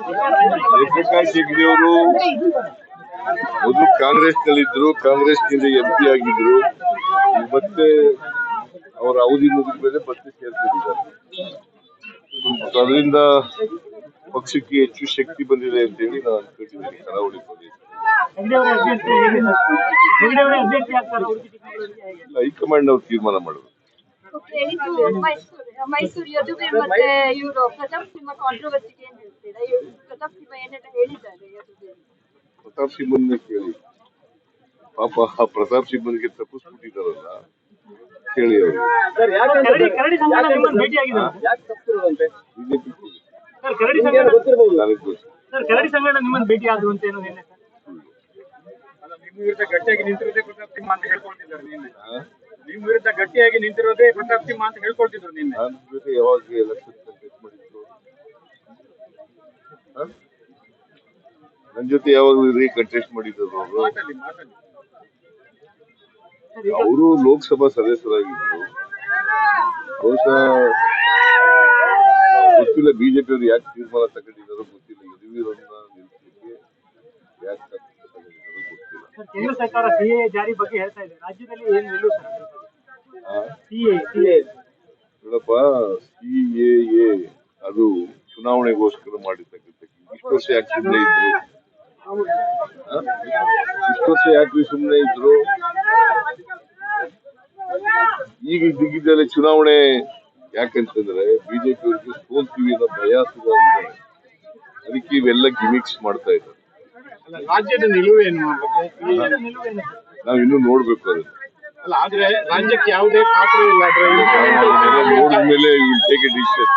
ಜಯಪ್ರಕಾಶ್ ಹೆಗ್ಡೆ ಅವರು ಮೊದಲು ಕಾಂಗ್ರೆಸ್ನಲ್ಲಿದ್ರು, ಕಾಂಗ್ರೆಸ್ನಿಂದ MP ಆಗಿದ್ರು. ಮತ್ತೆ ಅವರ ಅವಧಿ ಮುಗಿದ ಮೇಲೆ ಮತ್ತೆ ಸೇರ್ಕೊಂಡಿದ್ದಾರೆ. ಅದರಿಂದ ಪಕ್ಷಕ್ಕೆ ಹೆಚ್ಚು ಶಕ್ತಿ ಬಂದಿದೆ ಅಂತ ಹೇಳಿ ನಾನು ಅನ್ಕೊಂಡಿದ್ದೀನಿ. ಕರಾವಳಿ ಪ್ರದೇಶ ಹೈಕಮಾಂಡ್ ಅವರು ತೀರ್ಮಾನ ಮಾಡೋದು. ಮೈಸೂರು ಯದುವೀರ್ ಮತ್ತೆ ಇವರು ಪ್ರತಾಪ್ ಸಿಂಹ ಕಾಂಟ್ರವರ್ಸಿಗೆ ಏನ್ ಹೇಳ್ತೀರಾ? ಪ್ರತಾಪ್ ಸಿಂಹ ಏನೆಲ್ಲ ಹೇಳಿದ್ದಾರೆ ಯದುವೀರ್? ಪ್ರತಾಪ್ ಸಿಂಹನ್ನೇ ಕೇಳಿ. ಪಾಪ ಪ್ರತಾಪ್ ಸಿಂಹನಿಗೆ ತಪ್ಪಿಸ್ಬಿಟ್ಟಿದಾರಲ್ಲ, ಕೇಳಿ ಅವರು. ಕರಡಿ ಸಂಘಟನೆ ನಿಮ್ಮನ್ನು ಭೇಟಿ ಆದ್ರು ಅಂತ ಏನೋ ನಿನ್ನೆ ನಿಮ್ಮ ವಿರುದ್ಧ ಗಟ್ಟಿಯಾಗಿ ನಿಂತಿರೋದೇ ಪ್ರತಾಪ್ ಸಿಂಹ ಅಂತ ಹೇಳ್ಕೊಳ್ತಿದ್ದಾರೆ. ನಿನ್ನೆ ನಿಮ್ಮ ವಿರುದ್ಧ ಗಟ್ಟಿಯಾಗಿ ನಿಂತಿರೋದೇ ಪ್ರತಾಪ್ ಸಿಂಹ ಅಂತ ಹೇಳ್ಕೊಳ್ತಿದ್ರು. ನಿನ್ನೆ ನನ್ನ ಜೊತೆ ಯಾವಾಗ ಎಲೆಕ್ಷನ್ ಕಂಟೆಸ್ಟ್ ಮಾಡಿದ್ರು? ನನ್ನ ಜೊತೆ ಯಾವಾಗ ಕಂಟೆಸ್ಟ್ ಮಾಡಿದ್ರು ಅವರು ಲೋಕಸಭಾ ಸದಸ್ಯರಾಗಿದ್ರು. ಬಹುಶಃ ಗೊತ್ತಿಲ್ಲ ಬಿಜೆಪಿ ಅವರು ಯಾಕೆ ತೀರ್ಮಾನ ತಗೊಂಡಿದ್ದಾರೋ ಗೊತ್ತಿಲ್ಲ. ಯದುವೀರನ್ನ ನಿಲ್ಲಿಸಲಿಕ್ಕೆ ಯಾಕೆ ತಗೊಂಡಿದ್ದಾರೋ ಗೊತ್ತಿಲ್ಲ. ಕೇಂದ್ರ ಸರ್ಕಾರ CA ಜಾರಿ ಬಗ್ಗೆ ಹೇಳ್ತಾ ಇದೆ. ರಾಜ್ಯದಲ್ಲಿ ಏನು ನಿಲ್ಲುವ ನೋಡಪ್ಪ, CAA ಅದು ಚುನಾವಣೆಗೋಸ್ಕರ ಮಾಡಿರ್ತಕ್ಕಂಥ. ಇಷ್ಟು ವರ್ಷ ಯಾಕೆ ಸುಮ್ಮನೆ ಇದ್ರು? ಇಷ್ಟು ವರ್ಷ ಯಾಕೆ ಸುಮ್ಮನೆ ಇದ್ರು? ಈಗ ದಿಗ್ಗಿದ್ದಲ್ಲಿ ಚುನಾವಣೆ ಯಾಕಂತಂದ್ರೆ ಬಿಜೆಪಿ ಅವರಿಗೆ ಸೋಲ್ತೀವಿ ಅನ್ನೋ ಭಯ ಸುದ ಇದ್ದಾರೆ. ಅದಕ್ಕೆ ಇವೆಲ್ಲ ಗಿಮಿಕ್ಸ್ ಮಾಡ್ತಾ ಇದ್ದಾರೆ. ರಾಜ್ಯದ ನಿಲುವೇನು ನಾವಿನ್ನೂ ನೋಡ್ಬೇಕು ಅದನ್ನ. ಆದ್ರೆ ರಾಜ್ಯಕ್ಕೆ ಯಾವುದೇ ಪಾತ್ರ ಇಲ್ಲ. ನೋಡಿದ್ಮೇಲೆ ವಿಲ್ ಟೇಕ್ ಎ ಡಿಸಿಷನ್.